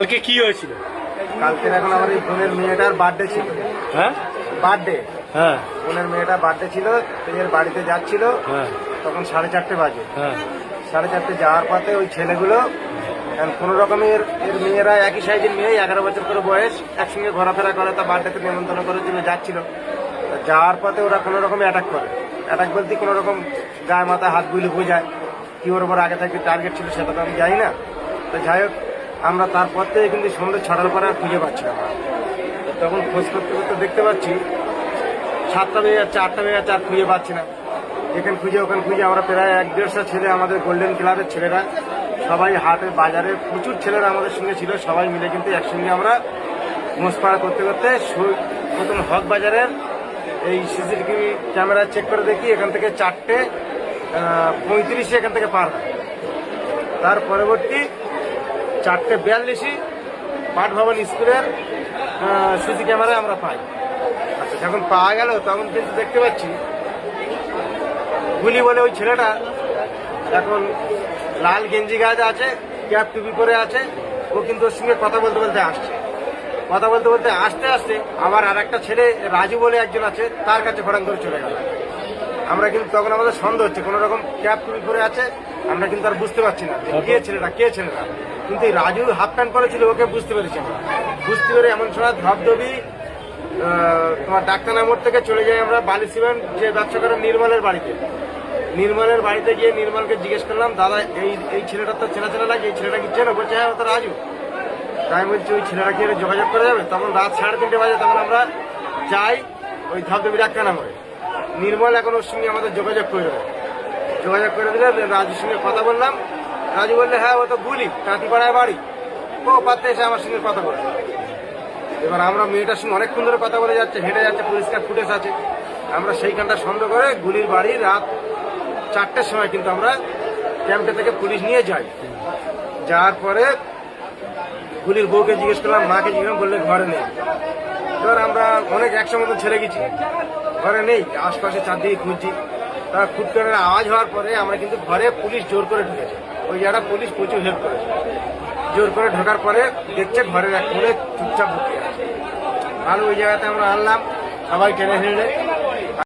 কালকে কি হয়েছিল? কালকে এখন আমার এই বোনের মেয়েটার বার্থডে ছিল। হ্যাঁ বার্থডে, হ্যাঁ বোনের মেয়েটার বার্থডে ছিল। এর বাড়িতে যাচ্ছিল, হ্যাঁ তখন 4:30 বাজে। হ্যাঁ 4:30 যাওয়ার পথে ওই ছেলেগুলো কোন রকমের, এর মেয়েরা একই সাইজের মেয়ে, 11 বছর করে বয়স, একসঙ্গে ঘোরাফেরা করে, তা বার্থডেতে নেমন্তন্ন করেছিল, যাচ্ছিল। তা যাওয়ার পথে ওরা কোনো রকমে অ্যাটাক করে। অ্যাটাক বলতে কোনো রকম গায়ে মাথায় হাত বুলে বোঝায়, কি ওর ওপর আগে থেকে টার্গেট ছিল সেটা তো আমি জানি না। তো যাই হোক, আমরা তারপর থেকে কিন্তু সন্ধ্যে 6টার পরে আর খুঁজে পাচ্ছিলাম না। তখন খোঁজ করতে করতে দেখতে পাচ্ছি 7টা বেজে যাচ্ছে, 8টা বেজে যাচ্ছে, আর খুঁজে পাচ্ছি না। এখানে খুঁজে ওখানে খুঁজে আমরা প্রায় 1-1.5 ছেলে, আমাদের গোল্ডেন ক্লাবের ছেলেরা, সবাই হাটে বাজারে প্রচুর ছেলেরা আমাদের সঙ্গে ছিল। সবাই মিলে কিন্তু একসঙ্গে আমরা মোষপাড়া করতে করতে প্রথম হক বাজারের এই সিসিটিভি ক্যামেরা চেক করে দেখি এখান থেকে 4:35 এখান থেকে পার হয়। তার পরবর্তী 4:42 পাঠ ভবন স্কুলের সিসি ক্যামেরায় আমরা পাই। আচ্ছা, যখন পাওয়া গেল তখন কিন্তু দেখতে পাচ্ছি গুলি বলে ওই ছেলেটা এখন লাল গেঞ্জি গায়ে আছে, ক্যাপ টুপি পরে আছে, ও কিন্তু ওর সঙ্গে কথা বলতে বলতে আসছে। কথা বলতে বলতে আসতে আসতে আবার আর একটা ছেলে রাজু বলে একজন আছে, তার কাছে ফটাং করে চলে গেল। আমরা কিন্তু তখন আমাদের সন্দেহ হচ্ছে, কোনো রকম ক্যাপ টুপি পরে আছে, আমরা কিন্তু আর বুঝতে পারছি না কে ছেলেটা। কিন্তু এই রাজু হাফ প্যান্ট করেছিল, ওকে বুঝতে পেরেছি আমরা। বুঝতে পেরে এমন সময় ধবধবি তোমার ডাক্তারনার মোড় থেকে চলে যাই আমরা বালি সিমেন্ট যে ব্যবসা করে নির্মলের বাড়িতে। নির্মলের বাড়িতে গিয়ে নির্মলকে জিজ্ঞেস করলাম, দাদা এই ছেলেটা তো চেনা লাগে, এই ছেলেটা কি চেনো? বলছে হ্যাঁ, ও তো রাজু। তাই বলছি ওই ছেলেটা কি যোগাযোগ করে যাবে? তখন রাত 3:30 বাজে, তখন আমরা যাই ওই ধবধবি ডাক্তারনা মোড়ে। নির্মল এখন ওর সঙ্গে আমাদের যোগাযোগ করে দেবে। যোগাযোগ করে দিলে রাজুর সঙ্গে কথা বললাম। রাজু বললে হ্যাঁ, ও তো গুলি কাঁতিপাড়ায় বাড়ি, ও পাত্রে এসে আমার সঙ্গে কথা বলে। এবার আমরা মেয়েটার সঙ্গে অনেকক্ষণ ধরে কথা বলে যাচ্ছে, হেঁটে যাচ্ছে, পরিষ্কার ফুটেজ আছে। আমরা সেইখানটা সন্দেহ করে গুলির বাড়ি রাত 4টের সময় কিন্তু আমরা ক্যাম্পটা থেকে পুলিশ নিয়ে যাই। যাওয়ার পরে গুলির বউকে জিজ্ঞেস করলাম, মাকে জিজ্ঞেস বললে ঘরে নেই। এবার আমরা অনেক 100 মতন ছেড়ে গেছি, ঘরে নেই, আশপাশে চারদিকে খুঁজছি। তা ফুটকারের আওয়াজ হওয়ার পরে আমরা কিন্তু ঘরে পুলিশ জোর করে ঢুকেছে। ওই জায়গাটা পুলিশ প্রচুর হেল্প করেছে। জোর করে ঢোকার পরে দেখছে ঘরের এক কোণে চুপচাপ বসে আছে। আর ওই জায়গাতে আমরা আনলাম, সবাই টেনে হেঁড়ে